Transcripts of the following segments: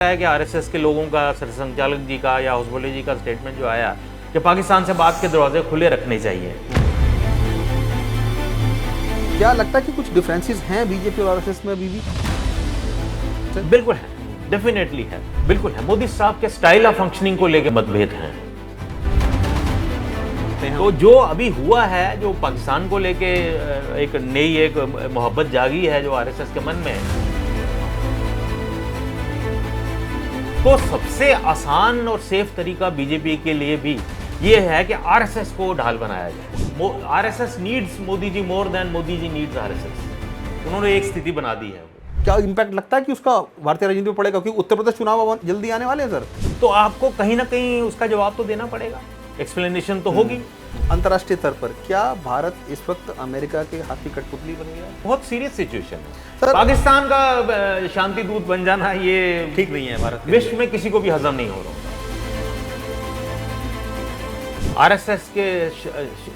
है कि आरएसएस के लोगों का, सरसंघचालक जी का या होसबोले जी का स्टेटमेंट जो आया कि पाकिस्तान से बात के दरवाजे खुले रखने चाहिए। क्या लगता है कि कुछ डिफरेंसेस हैं बीजेपी और आरएसएस में अभी भी? बिल्कुल है, डेफिनेटली है, बिल्कुल है। मोदी साहब के स्टाइल ऑफ फंक्शनिंग को लेकर मतभेद हैं। तो जो अभी हुआ है, जो पाकिस्तान को लेके एक नई मोहब्बत जागी है जो आरएसएस के मन में, तो सबसे आसान और सेफ तरीका बीजेपी के लिए भी ये है कि आरएसएस को ढाल बनाया जाए। RSS needs Modi ji more than Modi ji needs RSS. उन्होंने एक स्थिति बना दी है। क्या इम्पैक्ट लगता है कि उसका भारतीय राजनीति में पड़ेगा, क्योंकि उत्तर प्रदेश चुनाव जल्दी आने वाले हैं सर? तो आपको कहीं ना कहीं उसका जवाब तो देना पड़ेगा, एक्सप्लेनेशन तो होगी। अंतर्राष्ट्रीय स्तर पर क्या भारत इस वक्त अमेरिका के हाथ की कठपुतली बन गया है? बहुत सीरियस सिचुएशन है। सर, पाकिस्तान का शांति दूत बन जाना ये ठीक नहीं है भारत के विश्व में किसी को भी हजम नहीं हो रहा। आरएसएस के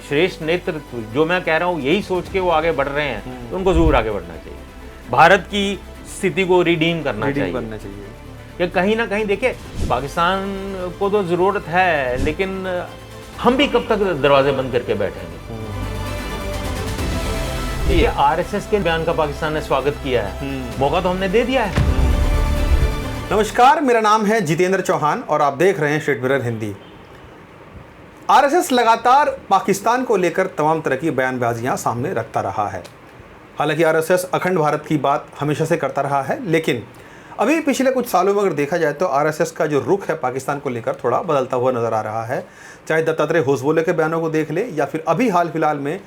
श्रेष्ठ नेतृत्व, जो मैं कह रहा हूँ, यही सोच के वो आगे बढ़ रहे हैं, तो उनको जरूर आगे बढ़ना चाहिए। भारत की स्थिति को रिडीम करना चाहिए। कि कहीं ना कहीं देखिए, पाकिस्तान को तो जरूरत है, लेकिन हम भी कब तक दरवाजे बंद करके बैठेंगे? ये आरएसएस के बयान का पाकिस्तान ने स्वागत किया है, मौका तो हमने दे दिया है। नमस्कार, मेरा नाम है जितेंद्र चौहान और आप देख रहे हैं स्टेट मिरर हिंदी। आरएसएस लगातार पाकिस्तान को लेकर तमाम तरह की बयानबाजियां सामने रखता रहा है। हालांकि आरएसएस अखंड भारत की बात हमेशा से करता रहा है, लेकिन अभी पिछले कुछ सालों में अगर देखा जाए तो आरएसएस का जो रुख है पाकिस्तान को लेकर थोड़ा बदलता हुआ नजर आ रहा है। चाहे दत्तात्रेय होसबोले के बयानों को देख ले, या फिर अभी हाल फिलहाल में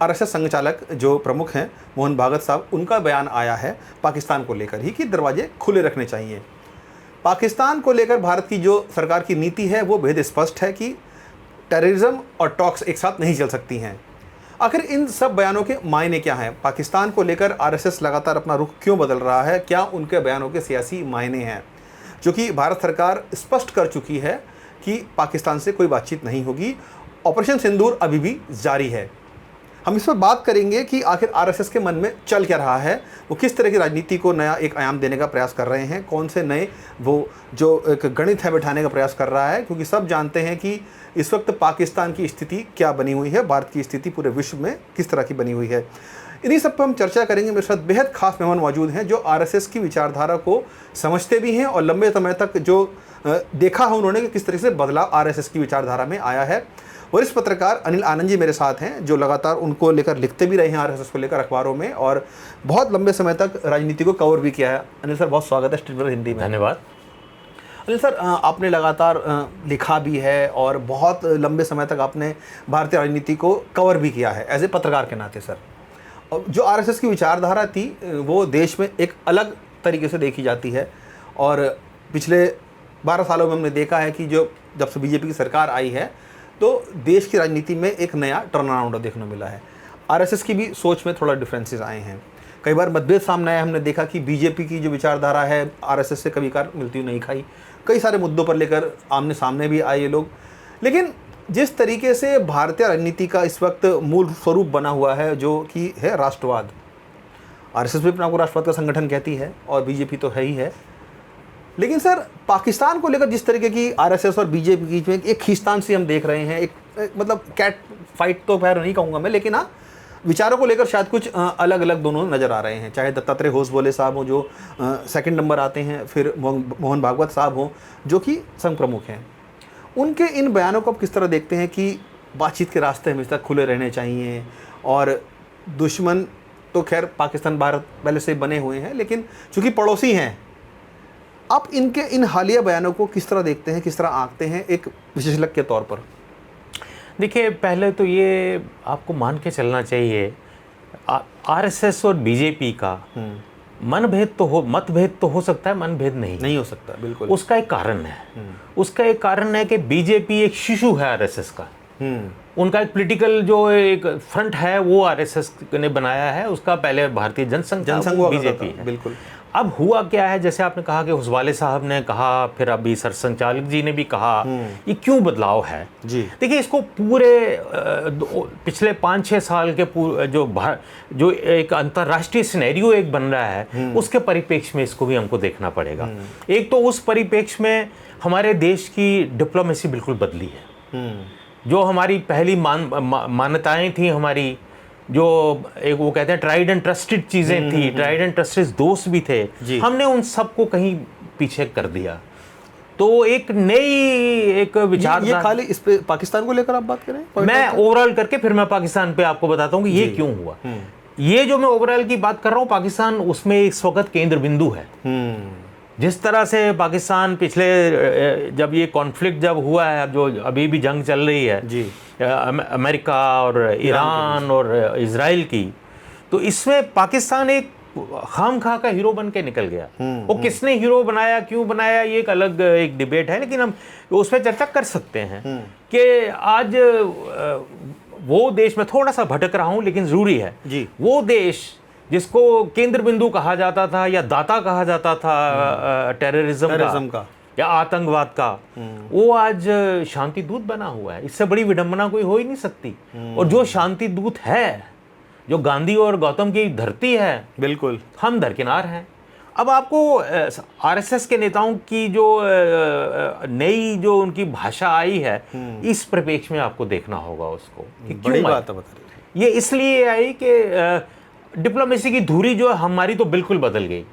आरएसएस संघचालक जो प्रमुख हैं मोहन भागवत साहब, उनका बयान आया है पाकिस्तान को लेकर ही कि दरवाजे खुले रखने चाहिए। पाकिस्तान को लेकर भारत की जो सरकार की नीति है वो बेहद स्पष्ट है कि टेररिज्म और टॉक्स एक साथ नहीं चल सकती हैं। आखिर इन सब बयानों के मायने क्या हैं? पाकिस्तान को लेकर आरएसएस लगातार अपना रुख क्यों बदल रहा है? क्या उनके बयानों के सियासी मायने हैं? जो कि भारत सरकार स्पष्ट कर चुकी है कि पाकिस्तान से कोई बातचीत नहीं होगी, ऑपरेशन सिंदूर अभी भी जारी है। हम इस पर बात करेंगे कि आखिर आरएसएस के मन में चल क्या रहा है, वो किस तरह की राजनीति को नया एक आयाम देने का प्रयास कर रहे हैं, कौन से नए वो जो एक गणित है बैठाने का प्रयास कर रहा है, क्योंकि सब जानते हैं कि इस वक्त पाकिस्तान की स्थिति क्या बनी हुई है, भारत की स्थिति पूरे विश्व में किस तरह की बनी हुई है। इन्हीं सब पर हम चर्चा करेंगे। मेरे साथ बेहद खास मेहमान मौजूद हैं जो आरएसएस की विचारधारा को समझते भी हैं और लंबे समय तक जो देखा है उन्होंने कि किस तरह से बदलाव आरएसएस की विचारधारा में आया है। वरिष्ठ पत्रकार अनिल आनंद जी मेरे साथ हैं, जो लगातार उनको लेकर लिखते भी रहे हैं आरएसएस को लेकर अखबारों में, और बहुत लंबे समय तक राजनीति को कवर भी किया है। अनिल सर, बहुत स्वागत है स्टेट मिरर हिंदी में। धन्यवाद। अनिल सर, आपने लगातार लिखा भी है और बहुत लंबे समय तक आपने भारतीय राजनीति को कवर भी किया है एज ए पत्रकार के नाते। सर, जो आरएसएस की विचारधारा थी वो देश में एक अलग तरीके से देखी जाती है, और पिछले 12 सालों में हमने देखा है कि जब से बीजेपी की सरकार आई है तो देश की राजनीति में एक नया टर्न अराउंड देखने को मिला है। आरएसएस की भी सोच में थोड़ा डिफरेंसेस आए हैं, कई बार मतभेद सामने आए। हमने देखा कि बीजेपी की जो विचारधारा है आरएसएस से कभी कार मिलती नहीं खाई, कई सारे मुद्दों पर लेकर आमने सामने भी आए ये लोग। लेकिन जिस तरीके से भारतीय राजनीति का इस वक्त मूल स्वरूप बना हुआ है, जो कि है राष्ट्रवाद, आरएसएस भी अपने आपको राष्ट्रवाद का संगठन कहती है और बीजेपी तो है ही है। लेकिन सर, पाकिस्तान को लेकर जिस तरीके की आरएसएस और बीजेपी के बीच में एक खींचतान सी हम देख रहे हैं, एक मतलब कैट फाइट तो खैर नहीं कहूँगा मैं, लेकिन हाँ, विचारों को लेकर शायद कुछ अलग अलग दोनों नज़र आ रहे हैं। चाहे दत्तात्रेय होसबोले साहब हो जो सेकंड नंबर आते हैं, फिर मोहन भागवत साहब हो जो कि संघ प्रमुख हैं, उनके इन बयानों को आप किस तरह देखते हैं कि बातचीत के रास्ते हमेशा खुले रहने चाहिए, और दुश्मन तो खैर पाकिस्तान भारत पहले से बने हुए हैं, लेकिन चूँकि पड़ोसी हैं, आप इनके इन हालिया बयानों को किस तरह देखते हैं, किस तरह आंकते हैं एक विशेषज्ञ के तौर पर? देखिए, पहले तो ये आपको मान के चलना चाहिए, आरएसएस और बीजेपी का मतभेद तो हो सकता है, मनभेद नहीं हो सकता। बिल्कुल। उसका एक कारण है कि बीजेपी एक शिशु है आरएसएस का। उनका एक पॉलिटिकल जो एक फ्रंट है वो आरएसएस ने बनाया है, उसका पहले भारतीय जनसंघ बीजेपी है। बिल्कुल। अब हुआ क्या है, जैसे आपने कहा कि हुसवाले साहब ने कहा, फिर अभी सरसंघचालक जी ने भी कहा, ये क्यों बदलाव है जी। देखिए, इसको पूरे पिछले 5-6 साल के जो एक अंतर्राष्ट्रीय सिनेरियो एक बन रहा है, उसके परिप्रेक्ष्य में इसको भी हमको देखना पड़ेगा। एक तो उस परिप्रेक्ष्य में हमारे देश की डिप्लोमेसी बिल्कुल बदली है। जो हमारी पहली मान्यताएं थी, हमारी जो एक वो कहते हैं ट्राइड एंड ट्रस्टेड चीज़ें थी, ट्राइड एंड ट्रस्टेड दोस्त भी थे, हमने उन सबको कहीं पीछे कर दिया। तो एक नई एक विचार, ये खाली इस पे पाकिस्तान को लेकर आप बात कर रहे हैं? मैं ओवरऑल करके फिर मैं पाकिस्तान पे आपको बताता हूँ कि ये क्यों हुआ। ये जो मैं ओवरऑल की बात कर रहा हूँ, पाकिस्तान उसमें इस वक्त केंद्र बिंदु है। जिस तरह से पाकिस्तान पिछले जब ये कॉन्फ्लिक्ट जब हुआ है, जो अभी भी जंग चल रही है जी, अमेरिका और ईरान और इजराइल की, तो इसमें पाकिस्तान एक खामखा का हीरो बन के निकल गया। वो किसने हीरो बनाया, क्यों बनाया, ये एक अलग एक डिबेट है, लेकिन हम उस पर चर्चा कर सकते हैं कि आज वो देश में थोड़ा सा भटक रहा हूँ, लेकिन जरूरी है जी, वो देश जिसको केंद्र बिंदु कहा जाता था या दाता कहा जाता था टेररिज्म का या आतंकवाद का, वो आज शांति दूत बना हुआ है। इससे बड़ी विडंबना कोई हो ही नहीं सकती। और जो शांति दूत है, जो गांधी और गौतम की धरती है, बिल्कुल हम दरकिनार हैं। अब आपको आरएसएस के नेताओं की जो नई जो उनकी भाषा आई है, इस परिप्रेक्ष्य में आपको देखना होगा उसको कि बड़ी बात बता रही। ये इसलिए आई कि डिप्लोमेसी की धुरी जो हमारी तो बिल्कुल बदल गई।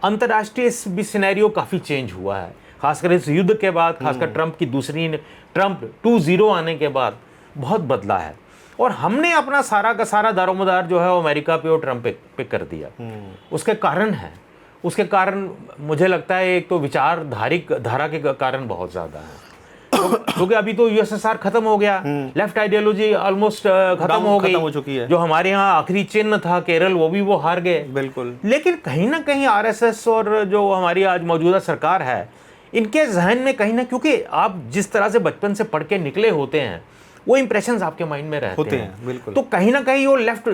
अंतर्राष्ट्रीय भी सिनेरियो काफ़ी चेंज हुआ है, खासकर इस युद्ध के बाद, खासकर ट्रंप 2.0 आने के बाद बहुत बदला है। और हमने अपना सारा का सारा दारोमदार जो है वो अमेरिका पे और ट्रंप पे कर दिया। उसके कारण मुझे लगता है एक तो विचारधारिक धारा के कारण बहुत ज़्यादा है, क्योंकि अभी तो यूएसएसआर खत्म हो गया, लेफ्ट आइडियोलॉजी ऑलमोस्ट खत्म हो चुकी है। जो हमारे यहाँ आखिरी चिन्ह था केरल, वो हार गए। बिल्कुल। लेकिन कहीं ना कहीं आरएसएस और जो हमारी आज मौजूदा सरकार है, इनके जहन में कहीं ना, क्योंकि आप जिस तरह से बचपन से पढ़ के निकले होते हैं, वो इंप्रेशंस आपके माइंड में रहते हैं। बिल्कुल। तो कहीं ना कहीं वो लेफ्ट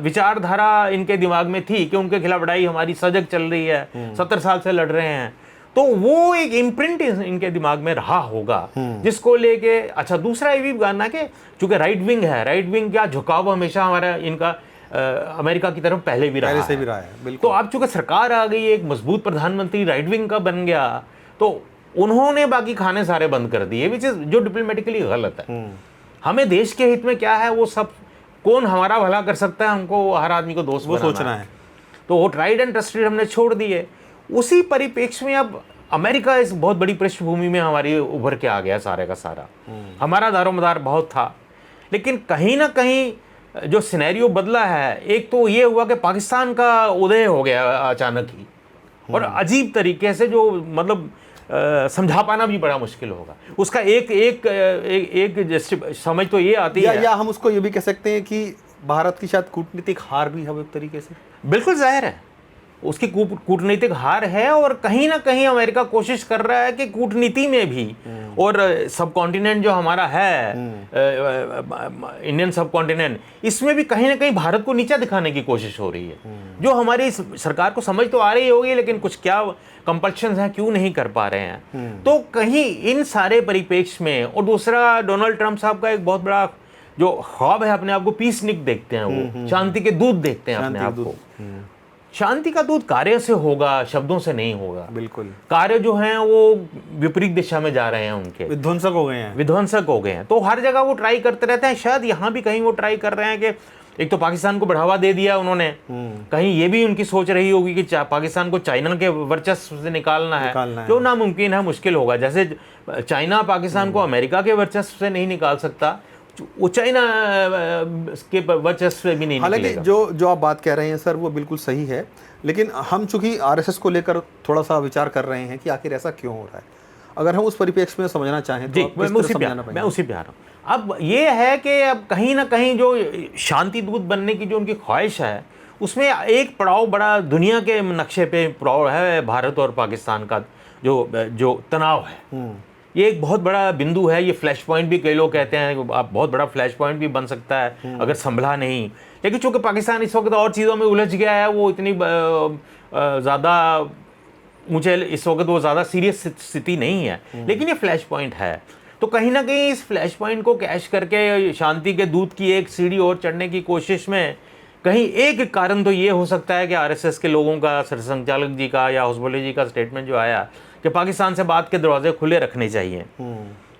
विचारधारा इनके दिमाग में थी कि उनके खिलाफ लड़ाई हमारी सजग चल रही है, 70 साल से लड़ रहे हैं। तो वो एक इम्प्रिंट इनके दिमाग में रहा होगा, जिसको लेके अच्छा दूसरा ये भी गाना कि चूंकि राइट विंग है, राइट विंग का झुकाव हमेशा हमारा इनका अमेरिका की तरफ पहले भी रहा है। तो अब चूंकि सरकार आ गई, एक मजबूत प्रधानमंत्री राइट विंग का बन गया, तो उन्होंने बाकी खाने सारे बंद कर दिए, विच इज जो डिप्लोमेटिकली गलत है। हमें देश के हित में क्या है, वो सब कौन हमारा भला कर सकता है, हमको हर आदमी को दोस्त सोचना है। तो वो ट्राइड एंड ट्रस्टेड हमने छोड़ दिए। उसी परिप्रेक्ष्य में अब अमेरिका इस बहुत बड़ी पृष्ठभूमि में हमारी उभर के आ गया सारे का सारा। हमारा दारोमदार बहुत था, लेकिन कहीं ना कहीं जो सिनेरियो बदला है, एक तो ये हुआ कि पाकिस्तान का उदय हो गया अचानक ही, और अजीब तरीके से, जो मतलब समझा पाना भी बड़ा मुश्किल होगा। उसका एक समझ तो ये आती है, या हम उसको ये भी कह सकते हैं कि भारत की शायद कूटनीतिक हार भी है एक तरीके से। बिल्कुल जाहिर है उसकी कूटनीतिक हार है, और कहीं ना कहीं अमेरिका कोशिश कर रहा है कि कूटनीति में भी, और सब कॉन्टिनेंट जो हमारा है, इंडियन सब कॉन्टिनेंट, इसमें भी कहीं ना कहीं भारत को नीचा दिखाने की कोशिश हो रही है। जो हमारी सरकार को समझ तो आ रही होगी, लेकिन कुछ क्या कंपल्शंस हैं, क्यों नहीं कर पा रहे हैं। तो कहीं इन सारे परिप्रेक्ष्य में, और दूसरा डोनाल्ड ट्रंप साहब का एक बहुत बड़ा जो ख्वाब है, अपने आप को पीसनिक देखते हैं, वो शांति के दूत देखते हैं अपने आप को। शांति का दूत कार्य से होगा, शब्दों से नहीं होगा। बिल्कुल। कार्य जो हैं वो विपरीत दिशा में जा रहे हैं, उनके विध्वंसक हो गए हैं। तो हर जगह वो ट्राई करते रहते हैं। शायद यहाँ भी कहीं वो ट्राई कर रहे हैं कि एक तो पाकिस्तान को बढ़ावा दे दिया उन्होंने, कहीं ये भी उनकी सोच रही होगी कि पाकिस्तान को चाइना के वर्चस्व से निकालना है, जो नामुमकिन है, मुश्किल होगा। जैसे चाइना पाकिस्तान को अमेरिका के वर्चस्व से नहीं निकाल सकता, वो चाइना के वर्चस्व भी नहीं निकलेगा। हालांकि जो आप बात कह रहे हैं सर, वो बिल्कुल सही है, लेकिन हम चूंकि आरएसएस को लेकर थोड़ा सा विचार कर रहे हैं कि आखिर ऐसा क्यों हो रहा है, अगर हम उस परिप्रेक्ष्य में समझना चाहें तो मैं उसी पे आ रहा हूँ। अब ये है कि अब कहीं ना कहीं जो शांति दूत बनने की जो उनकी ख्वाहिश है, उसमें एक पड़ाव बड़ा दुनिया के नक्शे पे पड़ाव है, भारत और पाकिस्तान का जो तनाव है। ये एक बहुत बड़ा बिंदु है, ये फ्लैश पॉइंट भी कई लोग कहते हैं, आप बहुत बड़ा फ्लैश पॉइंट भी बन सकता है अगर संभला नहीं। लेकिन चूंकि पाकिस्तान इस वक्त और चीज़ों में उलझ गया है, वो इतनी ज़्यादा ऊंचे इस वक्त वो ज़्यादा सीरियस स्थिति नहीं है, लेकिन ये फ्लैश पॉइंट है। तो कहीं ना कहीं इस फ्लैश पॉइंट को कैश करके शांति के दूत की एक सीढ़ी और चढ़ने की कोशिश में कहीं एक कारण तो ये हो सकता है कि आरएसएस के लोगों का, सरसंघचालक जी का या हुस्बुल्लाह जी का स्टेटमेंट जो आया कि पाकिस्तान से बात के दरवाजे खुले रखने चाहिए,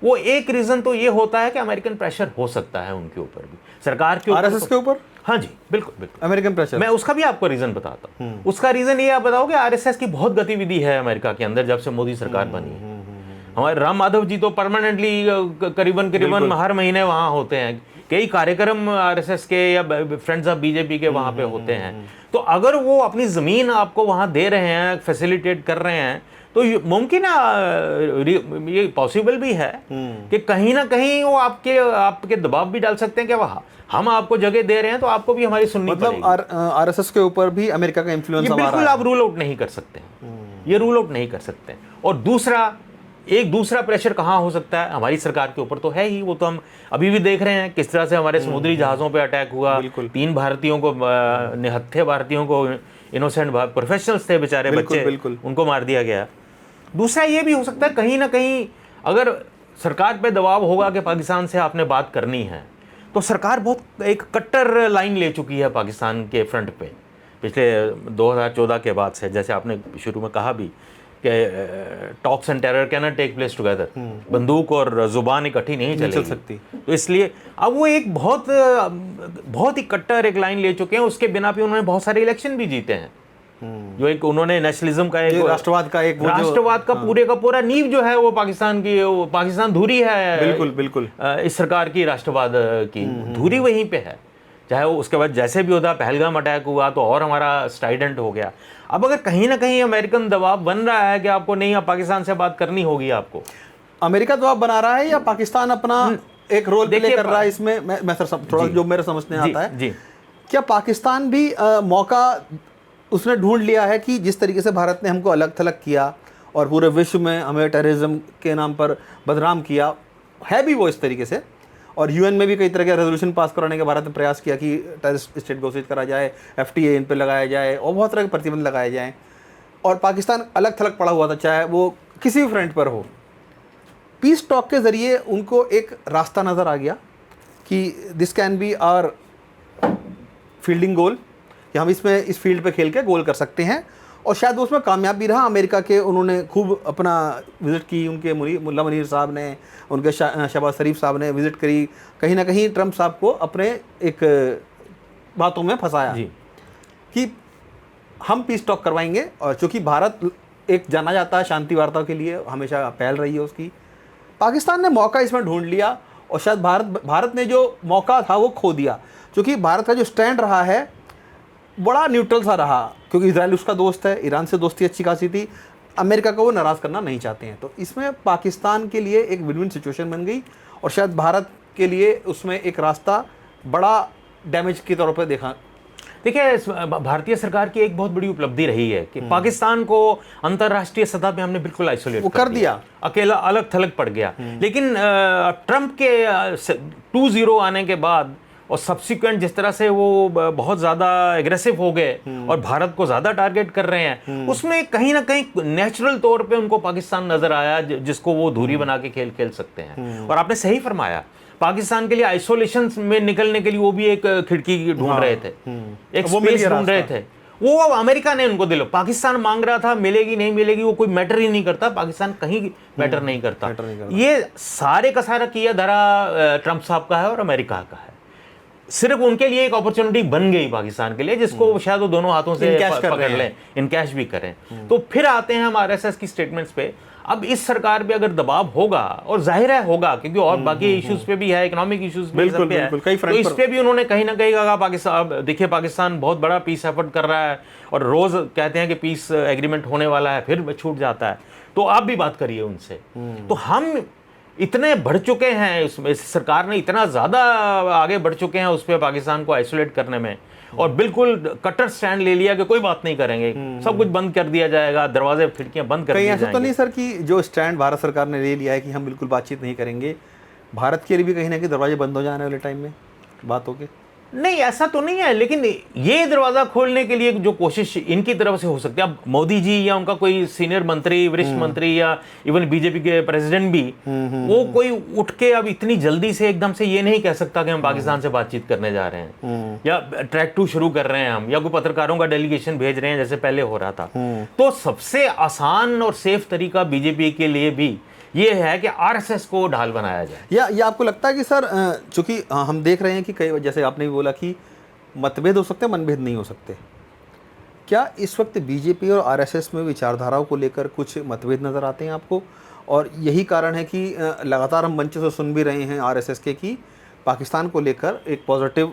वो एक रीज़न तो ये होता है कि अमेरिकन प्रेशर हो सकता है उनके ऊपर भी, सरकार के ऊपर, आरएसएस के ऊपर। हाँ जी, बिल्कुल बिल्कुल अमेरिकन प्रेशर। मैं उसका भी आपको रीज़न बताता हूँ। उसका रीज़न ये आप बताओ कि आरएसएस की बहुत गतिविधि है अमेरिका के अंदर जब से मोदी सरकार बनी है। हमारे राम माधव जी तो परमानेंटली करीबन हर महीने वहाँ होते हैं, कई कार्यक्रम आरएसएस के या फ्रेंड्स ऑफ बीजेपी के वहाँ पे होते हैं। तो अगर वो अपनी ज़मीन आपको वहाँ दे रहे हैं, फैसिलिटेट कर रहे हैं, तो मुमकिन है, ये पॉसिबल भी है कि कहीं ना कहीं वो आपके दबाव भी डाल सकते हैं कि वाह हम आपको जगह दे रहे हैं तो आपको भी हमारी सुननी पड़ेगी। मतलब आरएसएस के ऊपर भी अमेरिका का इन्फ्लुएंस ये बिल्कुल आप रूल आउट नहीं कर सकते, ये रूल आउट नहीं कर सकते। और एक दूसरा प्रेशर कहाँ हो सकता है, हमारी सरकार के ऊपर तो है ही, वो तो हम अभी भी देख रहे हैं किस तरह से हमारे समुद्री जहाज़ों पे अटैक हुआ, 3 भारतीयों को, निहत्थे भारतीयों को, इनोसेंट प्रोफेशनल्स थे बेचारे बच्चे, उनको मार दिया गया। दूसरा ये भी हो सकता है कहीं ना कहीं अगर सरकार पे दबाव होगा कि पाकिस्तान से आपने बात करनी है, तो सरकार बहुत एक कट्टर लाइन ले चुकी है पाकिस्तान के फ्रंट पे पिछले 2014 के बाद से। जैसे आपने शुरू में कहा भी कि talks and terror can not take place together, बंदूक और जुबान इकट्ठी नहीं चल सकती। तो इसलिए अब वो एक बहुत ही कट्टर एक लाइन ले चुके हैं। उसके बिना पे उन्होंने बहुत सारे इलेक्शन भी जीते हैं, जो एक उन्होंने नेशनलिज्म का, एक राष्ट्रवाद का पूरे का पूरा नींव जो है वो पाकिस्तान धुरी है, बिल्कुल इस सरकार की राष्ट्रवाद की धुरी वहीं पे है। चाहे वो उसके बाद जैसे भी होता, पहलगाम अटैक हुआ तो और हमारा स्टाइडेंट हो गया। अब अगर कहीं ना कहीं अमेरिकन दबाव बन रहा है कि आपको नहीं, आप पाकिस्तान से बात करनी होगी, आपको अमेरिका दबाव बना रहा है या पाकिस्तान अपना एक रोल प्ले कर रहा है इसमें? मैं थोड़ा जो मेरे समझ में आता है, क्या पाकिस्तान भी मौका उसने ढूंढ लिया है कि जिस तरीके से भारत ने हमको अलग थलग किया और पूरे विश्व में हमें टेररिज्म के नाम पर बदनाम किया है भी वो इस तरीके से, और यूएन में भी कई तरह के रेजोल्यूशन पास कराने के भारत ने प्रयास किया कि टेररिस्ट स्टेट घोषित करा जाए, एफटीए इन पे लगाया जाए और बहुत तरह के प्रतिबंध लगाए जाएं, और पाकिस्तान अलग थलग पड़ा हुआ था, चाहे वो किसी भी फ्रंट पर हो। पीस टॉक के ज़रिए उनको एक रास्ता नज़र आ गया कि this can be our fielding goal, कि हम इस फील्ड पे खेल के गोल कर सकते हैं, और शायद वो उसमें कामयाब भी रहा। अमेरिका के उन्होंने खूब अपना विज़िट की, उनके मुल्ला मुनीर साहब ने, उनके शहबाज शरीफ साहब ने विज़िट करी, कहीं ना कहीं ट्रंप साहब को अपने एक बातों में फंसाया कि हम पीस टॉक करवाएंगे। और चूँकि भारत एक जाना जाता है शांति वार्ता के लिए, हमेशा पहल रही है उसकी, पाकिस्तान ने मौका इसमें ढूंढ लिया, और शायद भारत ने जो मौका था वो खो दिया। क्योंकि भारत का जो स्टैंड रहा है बड़ा न्यूट्रल सा रहा, क्योंकि इजराइल उसका दोस्त है, ईरान से दोस्ती अच्छी खासी थी, अमेरिका को वो नाराज़ करना नहीं चाहते हैं। तो इसमें पाकिस्तान के लिए एक विन विन सिचुएशन बन गई, और शायद भारत के लिए उसमें एक रास्ता बड़ा डैमेज के तौर पर देखा। देखिए, भारतीय सरकार की एक बहुत बड़ी उपलब्धि रही है कि पाकिस्तान को अंतर्राष्ट्रीय सतह पे हमने बिल्कुल आइसोलेट कर दिया, अकेला अलग थलग पड़ गया। लेकिन ट्रंप के 2-0 आने के बाद और सब्सिक्वेंट जिस तरह से वो बहुत ज़्यादा एग्रेसिव हो गए और भारत को ज़्यादा टारगेट कर रहे हैं, उसमें कहीं ना कहीं नेचुरल तौर पे उनको पाकिस्तान नज़र आया जिसको वो दूरी बना के खेल सकते हैं। और आपने सही फरमाया, पाकिस्तान के लिए आइसोलेशन में निकलने के लिए वो भी एक खिड़की ढूंढ रहे थे, एक स्पेस ढूंढ रहे थे। वो अमेरिका ने उनको दिलो, पाकिस्तान मांग रहा था, मिलेगी नहीं मिलेगी वो कोई मैटर ही नहीं करता, पाकिस्तान कहीं मैटर नहीं करता। ये सारे का सारा किया धरा ट्रंप साहब का है और अमेरिका का है। सिर्फ उनके लिए एक अपॉर्चुनिटी बन गई पाकिस्तान के लिए, जिसको शायद वो दोनों हाथों से पकड़ लें, इनकैश भी करें। तो फिर आते हैं हम आरएसएस की स्टेटमेंट्स पे। अब इस सरकार पे अगर दबाव होगा, और जाहिर है होगा, क्योंकि और बाकी इश्यूज पे भी है, इकोनॉमिक इश्यूज पे है, तो इस पे भी उन्होंने कहीं ना कहीं कहा पाकिस्तान, देखिए पाकिस्तान बहुत बड़ा पीस एफर्ट कर रहा है और रोज कहते हैं कि पीस एग्रीमेंट होने वाला है, फिर छूट जाता है, तो आप भी बात करिए उनसे। तो हम इतने बढ़ चुके हैं, इसमें सरकार ने इतना ज़्यादा आगे बढ़ चुके हैं उस पर पाकिस्तान को आइसोलेट करने में, और बिल्कुल कटर स्टैंड ले लिया कि कोई बात नहीं करेंगे, सब कुछ बंद कर दिया जाएगा, दरवाजे खिड़कियां बंद कर कहीं दिए ऐसा तो जाएंगे। नहीं सर कि जो स्टैंड भारत सरकार ने ले लिया है कि हम बिल्कुल बातचीत नहीं करेंगे, भारत के लिए भी कहीं ना कहीं दरवाजे बंद हो जाने वाले टाइम में बात होगी? नहीं, ऐसा तो नहीं है, लेकिन ये दरवाजा खोलने के लिए जो कोशिश इनकी तरफ से हो सकती है, अब मोदी जी या उनका कोई सीनियर मंत्री, वरिष्ठ मंत्री या इवन बीजेपी के प्रेसिडेंट भी, वो कोई उठ के अब इतनी जल्दी से एकदम से ये नहीं कह सकता कि हम पाकिस्तान से बातचीत करने जा रहे हैं या ट्रैक 2 शुरू कर रहे हैं हम, या कोई पत्रकारों का डेलीगेशन भेज रहे हैं जैसे पहले हो रहा था। तो सबसे आसान और सेफ तरीका बीजेपी के लिए भी ये है कि आरएसएस को ढाल बनाया जाए। या ये आपको लगता है कि सर, चूंकि हम देख रहे हैं कि कई, जैसे आपने भी बोला कि मतभेद हो सकते हैं, मनभेद नहीं हो सकते, क्या इस वक्त बीजेपी और आरएसएस में विचारधाराओं को लेकर कुछ मतभेद नज़र आते हैं आपको? और यही कारण है कि लगातार हम मंच से सुन भी रहे हैं आरएसएस के कि पाकिस्तान को लेकर एक पॉजिटिव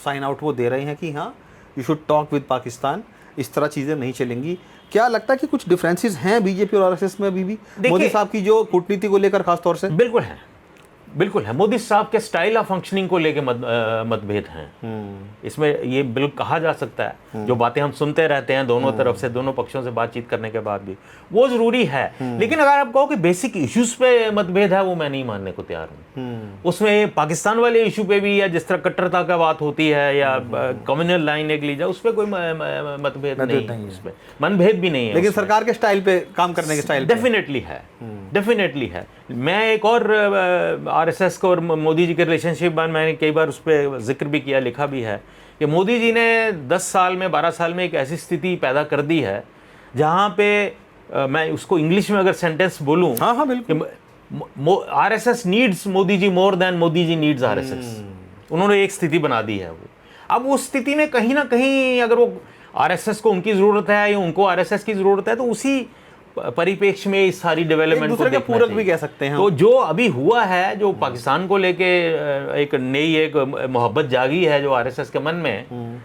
साइन आउट वो दे रहे हैं कि हाँ, you should talk with Pakistan, इस तरह चीज़ें नहीं चलेंगी। क्या लगता है कि कुछ डिफरेंसेस हैं बीजेपी और आरएसएस में अभी भी मोदी साहब की जो कूटनीति को लेकर खास तौर से? बिल्कुल है, बिल्कुल है। मोदी साहब के स्टाइल ऑफ फंक्शनिंग को लेके मतभेद हैं। इसमें ये बिल्कुल कहा जा सकता है, जो बातें हम सुनते रहते हैं दोनों तरफ से, दोनों पक्षों से बातचीत करने के बाद भी, वो जरूरी है। लेकिन अगर आप कहो कि बेसिक इश्यूज पे मतभेद है, वो मैं नहीं मानने को तैयार हूँ। उसमें पाकिस्तान वाले इशू पे भी, या जिस तरह कट्टरता का बात होती है या कम्युनल लाइन एक लीजिए, उस पर कोई मतभेद नहीं है, उसमें मनभेद भी नहीं है। लेकिन सरकार के स्टाइल पे, काम करने के स्टाइल डेफिनेटली है, डेफिनेटली है। मैं एक और आरएसएस को और मोदी जी के रिलेशनशिप में मैंने कई बार उस पर जिक्र भी किया, लिखा भी है कि मोदी जी ने 10 साल में, 12 साल में एक ऐसी स्थिति पैदा कर दी है जहां पे मैं उसको इंग्लिश में अगर सेंटेंस बोलूं, हाँ हाँ बिल्कुल, RSS needs Modi ji more than Modi ji needs RSS. उन्होंने एक स्थिति बना दी है वो। अब उस स्थिति में कहीं ना कहीं अगर वो आरएसएस को उनकी जरूरत है या उनको आरएसएस की जरूरत है, तो उसी परिप्रेक्ष्य में इस सारी डेवलपमेंट को देखना पूरक भी कह सकते हैं। तो जो अभी हुआ है, जो पाकिस्तान को लेके एक नई एक मोहब्बत जागी है जो आरएसएस के मन में,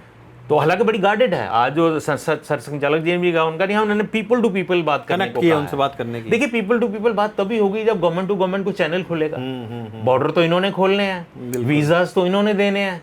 तो हालांकि बड़ी गार्डेड है। आज जो सरसंघचालक जी ने भी कहा, उनका नहीं, उन्होंने पीपल टू पीपल बात करने को कहा, उनसे बात करने की। देखिए, पीपल टू पीपल बात तभी होगी जब गवर्नमेंट टू गवर्नमेंट को चैनल खुलेगा। बॉर्डर तो इन्होंने खोलने हैं, वीजास तो इन्होंने देने हैं।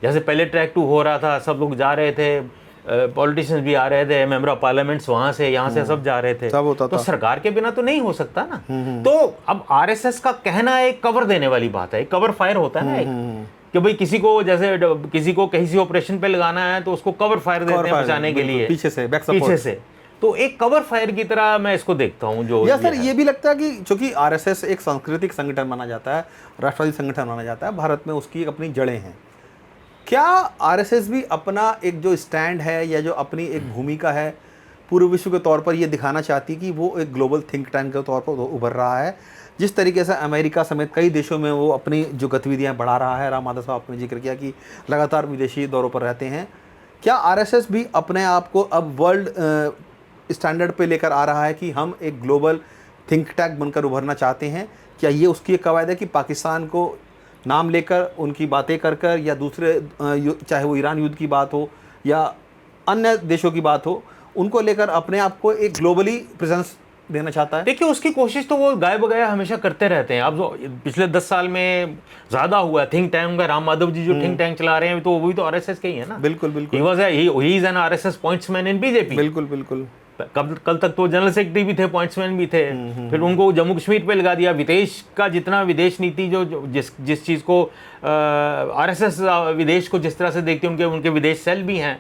जैसे पहले ट्रैक 2 हो रहा था, सब लोग जा रहे थे, पॉलिटिशियंस भी आ रहे थे, मेंबर ऑफ पार्लियामेंट्स वहां से यहाँ से सब जा रहे थे, सब होता तो था। सरकार के बिना तो नहीं हो सकता ना। तो अब आरएसएस का कहना एक कवर देने वाली बात है, एक कवर फायर होता है ना एक, कि भाई किसी को, जैसे किसी को किसी ऑपरेशन पे लगाना है तो उसको कवर फायर देते हैं बचाने के लिए, पीछे से, बैक सपोर्ट पीछे से। तो एक कवर फायर की तरह मैं इसको देखता हूँ। जो या सर, ये भी लगता है कि चूंकि आरएसएस एक सांस्कृतिक संगठन माना जाता है, राष्ट्रवादी संगठन माना जाता है, भारत में उसकी एक अपनी जड़ें हैं, क्या आरएसएस भी अपना एक जो स्टैंड है या जो अपनी एक भूमिका है पूरे विश्व के तौर पर ये दिखाना चाहती कि वो एक ग्लोबल थिंक टैंक के तौर पर उभर रहा है, जिस तरीके से अमेरिका समेत कई देशों में वो अपनी जो गतिविधियां बढ़ा रहा है? राम माधव साहब आपने जिक्र किया कि लगातार विदेशी दौरों पर रहते हैं। क्या आरएसएस भी अपने आप को अब वर्ल्ड स्टैंडर्ड पे लेकर आ रहा है कि हम एक ग्लोबल थिंक टैंक बनकर उभरना चाहते हैं? क्या ये उसकी एक कवायद है कि पाकिस्तान को नाम लेकर, उनकी बातें कर कर, या दूसरे चाहे वो ईरान युद्ध की बात हो या अन्य देशों की बात हो, उनको लेकर अपने आप को एक ग्लोबली प्रेजेंस देना चाहता है? देखिए, उसकी कोशिश तो वो गाय बगाया हमेशा करते रहते हैं। अब जो पिछले 10 साल में ज्यादा हुआ है थिंक टैंक का, राम माधव जी जो थिंक टैंक चला रहे हैं, तो वो भी तो आरएसएस के ही है ना। बिल्कुल बिल्कुल, he is an RSS pointsman in BJP. बिल्कुल बिल्कुल। कल तक तो जनरल सेक्रेटरी भी थे, पॉइंट्समैन भी थे, फिर उनको जम्मू कश्मीर पे लगा दिया। विदेश का जितना विदेश नीति जो जिस चीज को आरएसएस विदेश को जिस तरह से देखते हैं, उनके विदेश सेल भी हैं,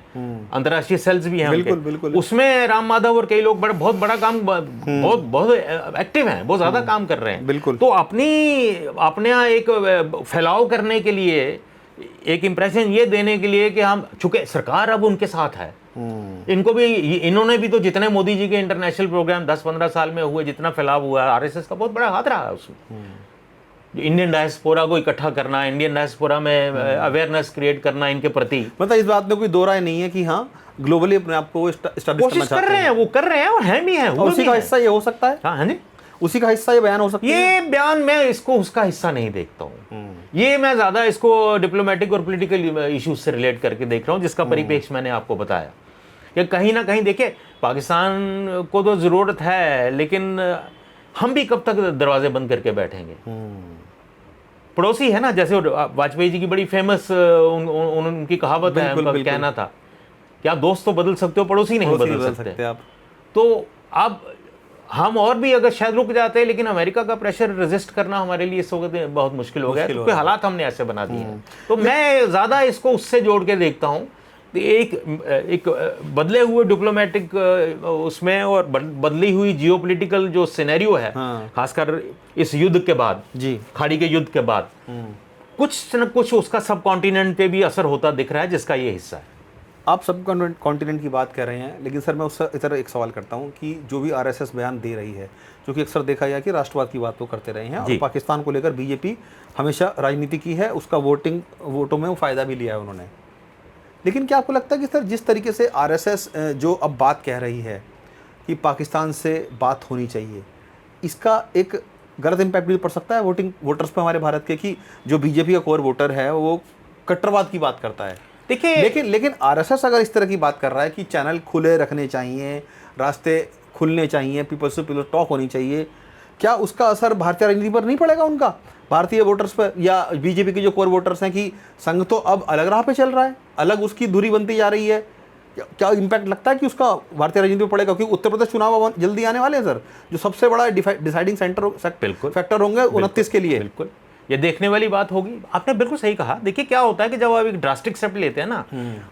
अंतर्राष्ट्रीय सेल्स भी हैं, बिल्कुल बिल्कुल। उसमें राम माधव और कई लोग बहुत बड़ा काम, बहुत एक्टिव हैं, बहुत ज्यादा काम कर रहे हैं। बिल्कुल। तो अपने यहाँ एक फैलाव करने के लिए, एक इंप्रेशन ये देने के लिए कि हम, चूंकि सरकार अब उनके साथ है, इनको भी, इन्होंने भी तो जितने मोदी जी के इंटरनेशनल प्रोग्राम 10-15 साल में हुए, जितना फैलाव हुआ, आरएसएस का बहुत बड़ा हाथ रहा है उसमें। इंडियन डायस्पोरा को इकट्ठा करना, इंडियन डायस्पोरा में अवेयरनेस क्रिएट करना इनके प्रति, मतलब इस बात में कोई दो राय नहीं है कि हाँ, ग्लोबली अपने आप को एस्टैब्लिश करना कोशिश कर रहे हैं, वो कर रहे हैं और हैं भी हैं। उसी का हिस्सा ये हो सकता है। हाँ जी, उसी का हिस्सा ये बयान हो सकता है। ये बयान मैं इसको उसका हिस्सा नहीं देखता हूँ। ये मैं ज्यादा इसको डिप्लोमेटिक और पॉलिटिकल इश्यूज से रिलेट करके देख रहा हूँ, जिसका परिप्रेक्ष्य मैंने आपको बताया कि कहीं ना कहीं, देखिए, पाकिस्तान को तो जरूरत है, लेकिन हम भी कब तक दरवाजे बंद करके बैठेंगे? पड़ोसी है ना, जैसे वाजपेयी जी की बड़ी फेमस उनकी कहावत है, उनका कहना था कि आप दोस्त तो बदल सकते हो, पड़ोसी नहीं बदल सकते आप। तो अब हम और भी अगर शायद रुक जाते हैं, लेकिन अमेरिका का प्रेशर रेजिस्ट करना हमारे लिए इस वक्त बहुत मुश्किल हो गया, क्योंकि हालात हमने ऐसे बना दिए हैं। तो मैं ज़्यादा इसको उससे जोड़ के देखता हूँ, एक बदले हुए डिप्लोमेटिक उसमें और बदली हुई जियोपॉलिटिकल जो सिनेरियो है, खासकर इस युद्ध के बाद, खाड़ी के युद्ध के बाद, कुछ न कुछ उसका सब कॉन्टिनेंट पे भी असर होता दिख रहा है, जिसका ये हिस्सा है। आप सब कॉन्टिनेंट की बात कर रहे हैं, लेकिन सर मैं उससे इधर एक सवाल करता हूं कि जो भी आरएसएस बयान दे रही है, जो कि अक्सर देखा गया कि राष्ट्रवाद की बात तो करते रहे हैं, और पाकिस्तान को लेकर बीजेपी हमेशा राजनीति की है, उसका वोटों में वो फ़ायदा भी लिया है उन्होंने। लेकिन क्या आपको लगता है कि सर जिस तरीके से आरएसएस जो अब बात कह रही है कि पाकिस्तान से बात होनी चाहिए, इसका एक गलत इम्पैक्ट भी पड़ सकता है वोटर्स पर हमारे भारत के, कि जो बीजेपी का कोर वोटर है वो कट्टरवाद की बात करता है? देखिए, लेकिन आरएसएस अगर इस तरह की बात कर रहा है कि चैनल खुले रखने चाहिए, रास्ते खुलने चाहिए, पीपल्स टू पीपल्स टॉक होनी चाहिए, क्या उसका असर भारतीय राजनीति पर नहीं पड़ेगा, उनका भारतीय वोटर्स पर, या बीजेपी के जो कोर वोटर्स हैं कि संघ तो अब अलग राह पे चल रहा है, अलग उसकी दूरी बनती जा रही है, क्या इम्पैक्ट लगता है कि उसका भारतीय राजनीति पर पड़ेगा? क्योंकि उत्तर प्रदेश चुनाव जल्दी आने वाले हैं सर, जो सबसे बड़ा डिसाइडिंग फैक्टर होंगे 29 के लिए। बिल्कुल, ये देखने वाली बात होगी। आपने बिल्कुल सही कहा। देखिए क्या होता है कि जब आप एक ड्रास्टिक स्टेप लेते हैं ना,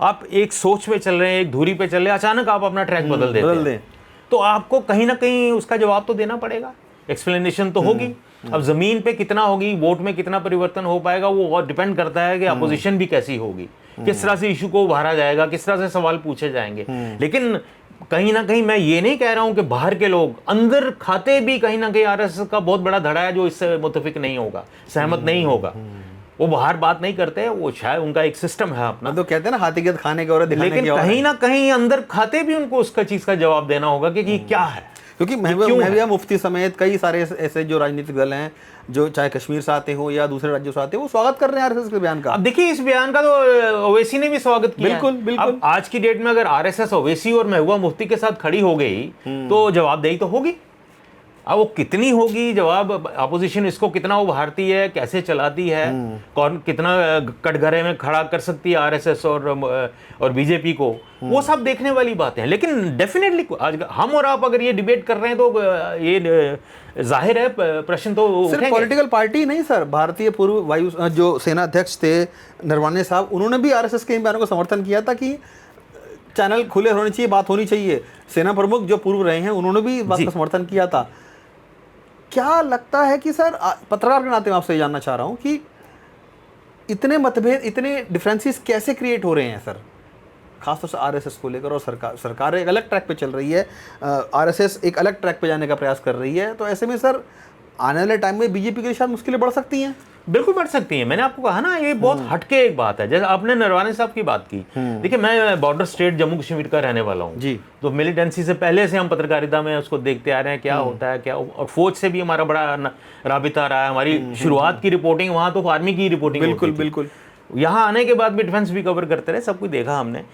आप एक सोच पे चल रहे हैं, एक धुरी पे चल रहे हैं, अचानक आप अपना ट्रैक बदल देते हैं, तो आपको कहीं ना कहीं उसका जवाब तो देना पड़ेगा, एक्सप्लेनेशन तो होगी। अब जमीन पे कितना होगी, वोट में कितना परिवर्तन हो पाएगा, वो डिपेंड करता है कि अपोजिशन भी कैसी होगी, किस तरह से इशू को उभारा जाएगा, किस तरह से सवाल पूछे जाएंगे। लेकिन कहीं ना कहीं मैं ये नहीं कह रहा हूं कि बाहर के लोग, अंदर खाते भी कहीं ना कहीं आरएसएस का बहुत बड़ा धड़ा है जो इससे मुतफिक नहीं होगा, सहमत नहीं होगा। वो बाहर बात नहीं करते हैं, वो शायद उनका एक सिस्टम है अपना, तो कहते हैं ना हाथी के खाने के और दिखाने के, लेकिन कहीं ना कहीं अंदर खाते भी उनको उसका चीज का जवाब देना होगा कि क्या है। क्योंकि महबूबा मुफ्ती समेत कई सारे ऐसे जो राजनीतिक दल हैं, जो चाहे कश्मीर से आते हो या दूसरे राज्यों से आते हो, वो स्वागत कर रहे हैं आरएसएस के बयान का। अब देखिए, इस बयान का तो ओवैसी ने भी स्वागत किया। बिल्कुल। अब आज की डेट में अगर आरएसएस ओवैसी और महबूबा मुफ्ती के साथ खड़ी हो गई तो जवाबदेही तो होगी। अब वो कितनी होगी जवाब, अपोजिशन इसको कितना उभारती है, कैसे चलाती है, कौन कितना कटघरे में खड़ा कर सकती है आरएसएस और बीजेपी को, वो सब देखने वाली बातें हैं। लेकिन डेफिनेटली आज हम और आप अगर ये डिबेट कर रहे हैं तो ये जाहिर है प्रश्न तो सिर्फ पॉलिटिकल पार्टी नहीं सर, भारतीय पूर्व वायु जो सेना अध्यक्ष थे नरवणे साहब, उन्होंने भी आरएसएस के इन बयानों को समर्थन किया था कि चैनल खुले होने चाहिए, बात होनी चाहिए। सेना प्रमुख जो पूर्व रहे हैं उन्होंने भी इस बात का समर्थन किया था। क्या लगता है कि सर, पत्रकार के नाते मैं आपसे जानना चाह रहा हूं कि इतने मतभेद, इतने डिफरेंसेस कैसे क्रिएट हो रहे हैं सर, खासतौर से आरएसएस को लेकर? और सरकार एक अलग ट्रैक पे चल रही है, आरएसएस एक अलग ट्रैक पे जाने का प्रयास कर रही है, तो ऐसे में सर आने वाले टाइम में बीजेपी के लिए शायद मुश्किलें बढ़ सकती हैं। बिल्कुल बढ़ सकती है। मैंने आपको कहा ना, ये बहुत हटके एक बात है। जैसे आपने नरवाने साहब की बात की, देखिए मैं बॉर्डर स्टेट जम्मू कश्मीर का रहने वाला हूँ जी, तो मिलिटेंसी से पहले से हम पत्रकारिता में उसको देखते आ रहे हैं क्या होता है क्या, और फौज से भी हमारा बड़ा राबिता रहा है। हमारी शुरुआत की रिपोर्टिंग वहाँ तो आर्मी की रिपोर्टिंग बिल्कुल यहाँ आने के बाद भी डिफेंस भी कवर करते रहे, सब कुछ देखा हमने।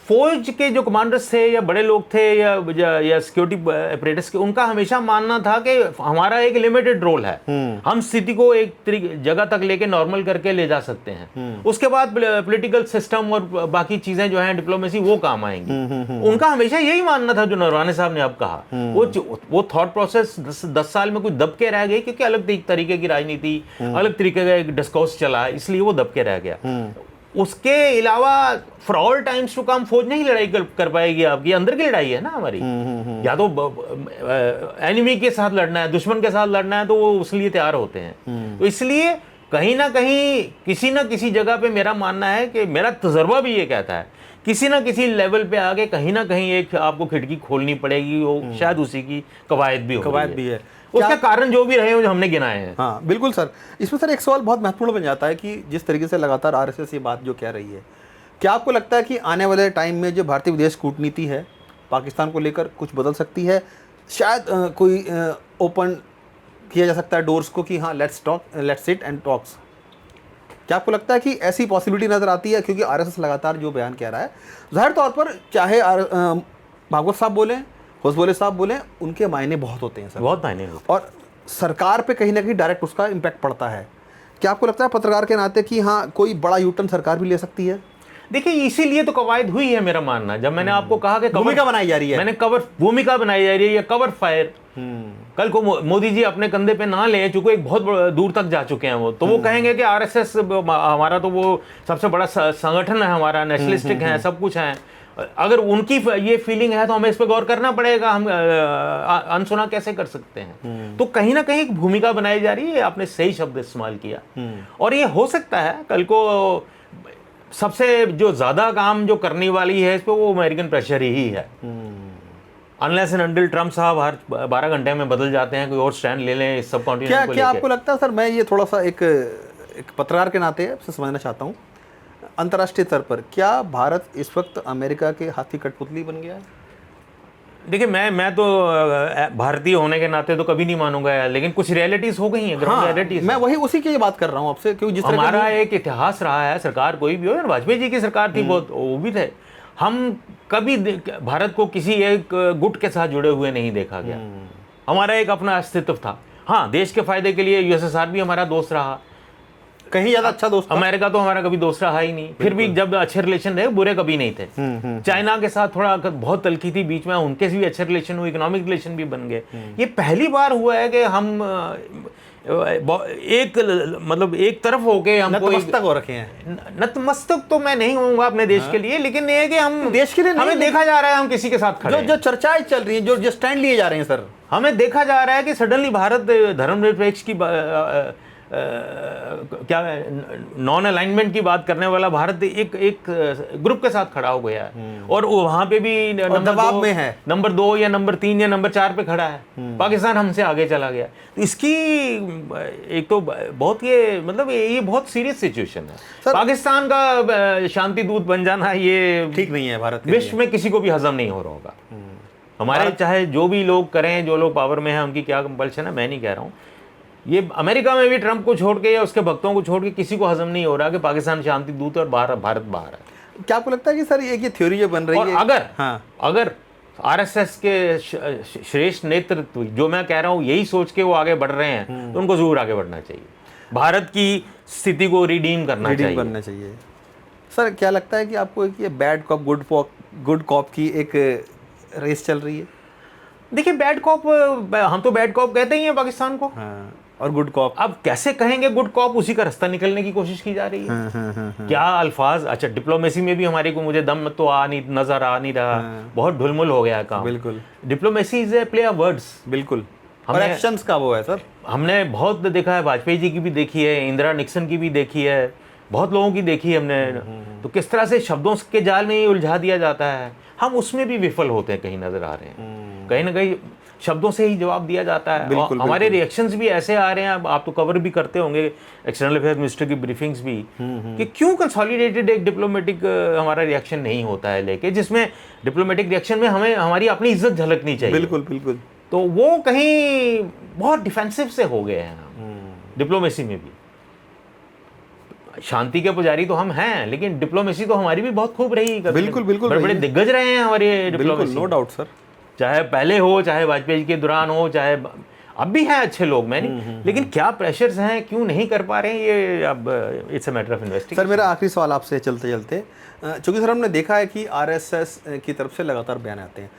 फौज के जो कमांडर्स थे या बड़े लोग थे या सिक्योरिटी अपरेटस के, उनका हमेशा मानना था कि हमारा एक लिमिटेड रोल है, हम स्थिति को एक जगह तक लेके नॉर्मल करके ले जा सकते हैं, उसके बाद पॉलिटिकल सिस्टम और बाकी चीजें जो हैं डिप्लोमेसी वो काम आएंगी। उनका हमेशा यही मानना था जो नरवाने साहब ने अब कहा। वो थॉट प्रोसेस 10 साल में कुछ दब के रह गई, क्योंकि अलग तरीके की राजनीति, अलग तरीके का एक डिस्कोर्स चला, इसलिए वो दब के रह गया। उसके अलावा for all times to come फौज नहीं लड़ाई कर पाएगी। आपकी अंदर की लड़ाई है ना हमारी, या तो एनिमी के साथ लड़ना है, दुश्मन के साथ लड़ना है, तो वो उसके लिए तैयार होते हैं। तो इसलिए कहीं ना किसी जगह पे मेरा मानना है कि मेरा तजर्बा भी ये कहता है, किसी ना किसी लेवल पे आगे कहीं ना कहीं एक आपको खिड़की खोलनी पड़ेगी। वो शायद उसी की कवायद भी है। उसका कारण जो भी रहे हो जो हमने गिनाए हैं। हाँ बिल्कुल सर। इसमें सर एक सवाल बहुत महत्वपूर्ण बन जाता है कि जिस तरीके से लगातार आरएसएस ये बात जो कह रही है, क्या आपको लगता है कि आने वाले टाइम में जो भारतीय विदेश कूटनीति है पाकिस्तान को लेकर कुछ बदल सकती है? शायद कोई ओपन किया जा सकता है डोर्स को कि हाँ लेट्स सिट एंड टॉक्स। क्या आपको लगता है कि ऐसी पॉसिबिलिटी नज़र आती है? क्योंकि आरएसएस लगातार जो बयान कह रहा है, ज़ाहिर तौर पर चाहे भागवत साहब बोलें, होसबोले साहब बोलें, उनके मायने बहुत होते हैं सर, बहुत मायने होते हैं, और सरकार पे कहीं ना कहीं डायरेक्ट उसका इम्पैक्ट पड़ता है। क्या आपको लगता है पत्रकार के नाते कि हाँ कोई बड़ा यूटर्न सरकार भी ले सकती है? देखिए इसीलिए तो कवायद हुई है मेरा मानना, जब मैंने आपको कहा कि भूमिका बनाई जा रही है, मैंने भूमिका बनाई जा रही है या कवर फायर। कल को मोदी जी अपने कंधे पे ना ले, चूंकि एक बहुत दूर तक जा चुके हैं वो, तो वो कहेंगे कि आरएसएस हमारा तो वो सबसे बड़ा संगठन है, हमारा नेशनलिस्टिक है, सब कुछ है। अगर उनकी ये फीलिंग है तो हमें इस पर गौर करना पड़ेगा, हम अनसुना कैसे कर सकते हैं। तो कहीं ना कहीं एक भूमिका बनाई जा रही है, आपने सही शब्द इस्तेमाल किया। और ये हो सकता है कल को सबसे जो ज्यादा काम जो करने वाली है इस पर वो अमेरिकन प्रेशर ही है। अनलेस एंड अनटिल ट्रम्प साहब हर 12 घंटे में बदल जाते हैं, कोई और स्टैंड ले लें इस सब कॉन्टिनेंट को क्या आपको लगता है सर, मैं ये थोड़ा सा एक पत्रकार के नाते आपसे समझना चाहता हूँ, अंतर्राष्ट्रीय स्तर पर क्या भारत इस वक्त अमेरिका के हाथी कठपुतली बन गया है? देखिए मैं तो भारतीय होने के नाते तो कभी नहीं मानूंगा, लेकिन कुछ रियलिटीज हो गई हैं, ग्राउंड रियलिटीज। मैं वही उसी की बात कर रहा हूँ आपसे, क्योंकि जिस तरह हमारा एक इतिहास रहा है, सरकार कोई भी हो, वाजपेयी जी की सरकार थी, बहुत वो भी थे, हम कभी भारत को किसी एक गुट के साथ जुड़े हुए नहीं देखा गया। हमारा एक अपना अस्तित्व था। हाँ, देश के फायदे के लिए यूएसएसआर भी हमारा दोस्त रहा, कहीं ज्यादा अच्छा दोस्त। अमेरिका तो हमारा कभी दोस्त रहा ही नहीं, फिर भी जब अच्छे रिलेशन रहे, बुरे कभी नहीं थे। चाइना के साथ थोड़ा बहुत तलखी थी बीच में, उनके से भी अच्छे रिलेशन हुए, इकोनॉमिक रिलेशन भी बन गए। ये पहली बार हुआ है कि हम एक तरफ हो गए, हम नतमस्तक हो रखे हैं। नतमस्तक तो मैं नहीं होऊंगा अपने देश के लिए, लेकिन ये है कि हम देश के लिए हमें देखा जा रहा है हम किसी के साथ खड़े हैं। जो चर्चाएं चल रही हैं, जो स्टैंड लिए जा रहे हैं सर, हमें देखा जा रहा है कि सडनली भारत धर्मनिरपेक्ष की क्या नॉन अलाइनमेंट की बात करने वाला भारत एक ग्रुप के साथ खड़ा हो गया है, और वहां पे भी दबाव में है, नंबर 2 या नंबर 3 या नंबर 4 पे खड़ा है। पाकिस्तान हमसे आगे चला गया। तो इसकी एक तो बहुत ये बहुत सीरियस सिचुएशन है। पाकिस्तान का शांति दूत बन जाना ये ठीक नहीं है भारत के विश्व में किसी को भी हजम नहीं हो रहा होगा। हमारे चाहे जो भी लोग करें, जो लोग पावर में हैं, उनकी क्या कंपल्शन है मैं नहीं कह रहा हूँ। ये अमेरिका में भी ट्रंप को छोड़ के या उसके भक्तों को छोड़ के किसी को हजम नहीं हो रहा कि पाकिस्तान शांति दूत और भारत बाहर है। क्या आपको लगता है कि सर ये थ्योरी जो बन रही है, अगर आरएसएस के श्रेष्ठ नेतृत्व, जो मैं कह रहा हूँ, यही सोच के वो आगे बढ़ रहे हैं, तो उनको जरूर आगे बढ़ना चाहिए, भारत की स्थिति को रिडीम करना चाहिए। सर क्या लगता है कि आपको ये बैड कॉप गुड कॉप की एक रेस चल रही है? देखिए बैड कॉप, हम तो बैड कॉप कहते ही हैं पाकिस्तान को, और गुड कॉप अब कैसे कहेंगे गुड कॉप, उसी का रास्ता निकलने की कोशिश की जा रही है। क्या अल्फाज, अच्छा डिप्लोमेसी में भी हमारे को मुझे दम तो नजर आ नहीं रहा, बहुत ढुलमुल हो गया काम। बिल्कुल, diplomacy is a play of words. बिल्कुल, और एक्शंस का वो है सर। हमने बहुत देखा है, वाजपेयी जी की भी देखी है, इंदिरा निक्सन की भी देखी है, बहुत लोगों की देखी है हमने। तो किस तरह से शब्दों के जाल में उलझा दिया जाता है, हम उसमें भी विफल होते हैं, कहीं नजर आ रहे हैं। कहीं ना कहीं शब्दों से ही जवाब दिया जाता है। बिल्कुल, हमारे रिएक्शंस भी ऐसे आ रहे हैं, आप तो कवर भी करते होंगे एक्सटर्नल अफेयर्स मिनिस्टर की ब्रीफिंग्स भी, कि क्यों कंसोलिडेटेड एक डिप्लोमेटिक हमारा रिएक्शन नहीं होता है लेके, जिसमें डिप्लोमेटिक रिएक्शन में हमें हमारी अपनी इज्जत झलकनी चाहिए। बिल्कुल बिल्कुल। तो वो कहीं बहुत डिफेंसिव से हो गए हैं डिप्लोमेसी में भी। शांति के पुजारी तो हम हैं, लेकिन डिप्लोमेसी तो हमारी भी बहुत खूब रही। बिल्कुल बिल्कुल, बड़े दिग्गज रहे हैं हमारे डिप्लोमेसी, नो डाउट सर। चाहे पहले हो, चाहे वाजपेयी के दौरान हो, चाहे अब भी हैं अच्छे लोग, मैं नहीं, लेकिन क्या प्रेशर्स हैं, क्यों नहीं कर पा रहे हैं, ये अब it's a matter of investigation. Sir मेरा आखिरी सवाल आपसे चलते चलते, चूँकि सर हमने देखा है कि आरएसएस की तरफ से लगातार बयान आते हैं।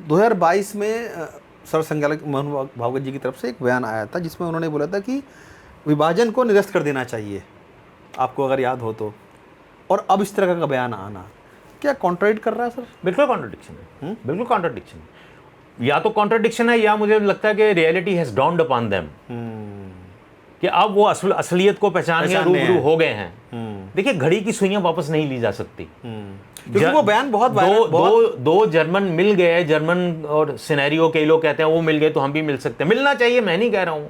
2022 में सर संचालक मोहन भागवत जी की तरफ से एक बयान आया था, जिसमें उन्होंने बोला था कि विभाजन को निरस्त कर देना चाहिए, आपको अगर याद हो तो। और अब इस तरह का बयान आना क्या कॉन्ट्रडिक्ट कर रहा है सर? बिल्कुल कॉन्ट्रडिक्शन है, बिल्कुल कॉन्ट्रडिक्शन है। या तो कॉन्ट्रडिक्शन है, या मुझे लगता है कि reality has dawned upon them, कि अब वो असलियत को पहचानने रूबरू हो गए हैं। देखिए घड़ी की सुइयां वापस नहीं ली जा सकती, क्योंकि वो बयान बहुत दो जर्मन मिल गए, जर्मन और सिनेरियो के लोग कहते हैं वो मिल गए तो हम भी मिल सकते हैं। मिलना चाहिए, मैं नहीं कह रहा हूँ,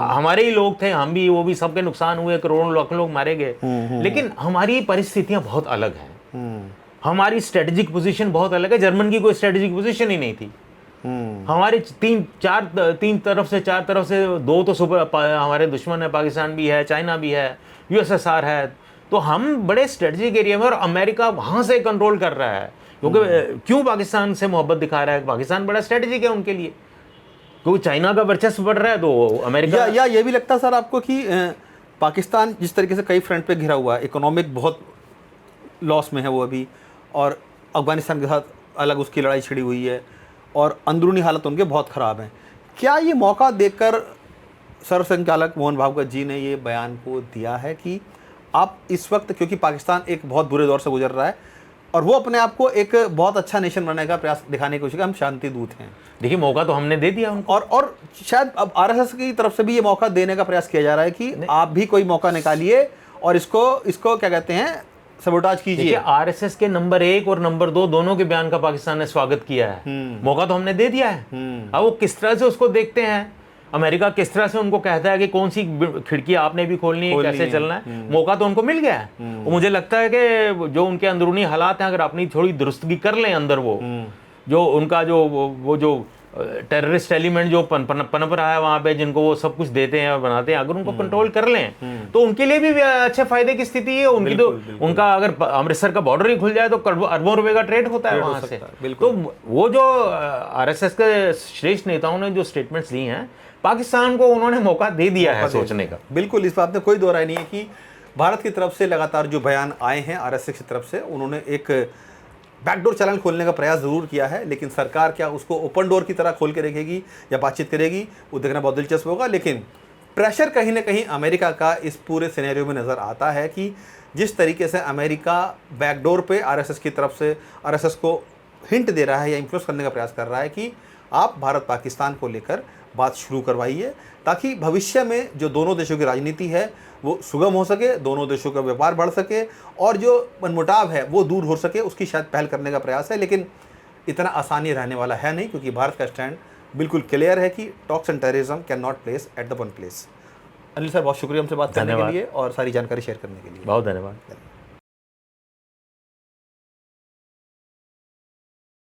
हमारे ही लोग थे, हम भी, वो भी, सबके नुकसान हुए, करोड़ों लाखों लोग मारे गए, लेकिन हमारी परिस्थितियां बहुत अलग हैं, हमारी स्ट्रेटेजिक पोजीशन बहुत अलग है। जर्मन की कोई स्ट्रेटेजिक पोजीशन ही नहीं थी। हमारे तीन तरफ से चार तरफ से दो तो हमारे दुश्मन है, पाकिस्तान भी है, चाइना भी है, यूएसएसआर है, तो हम बड़े स्ट्रेटेजिक एरिया में, और अमेरिका वहां से कंट्रोल कर रहा है, क्योंकि क्यों पाकिस्तान से मोहब्बत दिखा रहा है, पाकिस्तान बड़ा स्ट्रेटेजिक है उनके लिए, क्योंकि चाइना का वर्चस्व बढ़ रहा है तो अमेरिका। या ये भी लगता है सर आपको कि पाकिस्तान जिस तरीके से कई फ्रंट पे घिरा हुआ है, इकोनॉमिक बहुत लॉस में है वो अभी, और अफगानिस्तान के साथ अलग उसकी लड़ाई छिड़ी हुई है, और अंदरूनी हालत उनके बहुत ख़राब हैं। क्या ये मौका देखकर सरसंघचालक मोहन भागवत जी ने ये बयान को दिया है कि आप इस वक्त, क्योंकि पाकिस्तान एक बहुत बुरे दौर से गुजर रहा है और वो अपने आप को एक बहुत अच्छा नेशन बनाने का प्रयास दिखाने की कोशिश, हम शांति दूत हैं। देखिए मौका तो हमने दे दिया उनको, और शायद अब आरएसएस की तरफ से भी ये मौका देने का प्रयास किया जा रहा है कि आप भी कोई मौका निकालिए और इसको क्या कहते हैं, सबोटाज कीजिए। आरएसएस के नंबर 1 और नंबर 2 दोनों के बयान का पाकिस्तान ने स्वागत किया है। मौका तो हमने दे दिया है। अब वो किस तरह से उसको देखते हैं, अमेरिका किस तरह से उनको कहता है कि कौन सी खिड़की आपने भी खोलनी है, कैसे चलना है, मौका तो उनको मिल गया है। और मुझे लगता है कि जो उनके अंदरूनी हालात हैं, अगर अपनी थोड़ी दुरुस्तगी कर लें अंदर, वो जो उनका जो टेररिस्ट एलिमेंट जो पनप रहा है वहाँ पे, जिनको वो सब कुछ देते हैं और बनाते हैं, अगर उनको कंट्रोल कर लें तो उनके लिए भी अच्छे फायदे की स्थिति है उनकी। तो उनका अगर अमृतसर का बॉर्डर ही खुल जाए तो अरबों रुपए का ट्रेड होता है वहाँ से। तो वो जो आरएसएस के श्रेष्ठ नेताओं ने जो स्टेटमेंट्स ली हैं, पाकिस्तान को उन्होंने मौका दे दिया है सोचने का। बिल्कुल, इस बात में कोई दो राय नहीं है कि भारत की तरफ से लगातार जो बयान आए हैं आरएसएस की तरफ से, उन्होंने एक बैकडोर चैनल खोलने का प्रयास ज़रूर किया है, लेकिन सरकार क्या उसको ओपन डोर की तरह खोल के रखेगी या बातचीत करेगी, वो देखना बहुत दिलचस्प होगा। लेकिन प्रेशर कहीं ना कहीं अमेरिका का इस पूरे सिनेरियो में नज़र आता है कि जिस तरीके से अमेरिका बैकडोर पे आरएसएस की तरफ से आरएसएस को हिंट दे रहा है या इन्फ्लुएंस करने का प्रयास कर रहा है कि आप भारत पाकिस्तान को लेकर बात शुरू करवाइए, ताकि भविष्य में जो दोनों देशों की राजनीति है वो सुगम हो सके, दोनों देशों का व्यापार बढ़ सके और जो मनमुटाव है वो दूर हो सके, उसकी शायद पहल करने का प्रयास है। लेकिन इतना आसानी रहने वाला है नहीं, क्योंकि भारत का स्टैंड बिल्कुल क्लियर है कि talks and terrorism can not place at the one place. Anil sir, बहुत शुक्रिया हमसे बात करने के लिए और सारी जानकारी शेयर करने के लिए। बहुत धन्यवाद।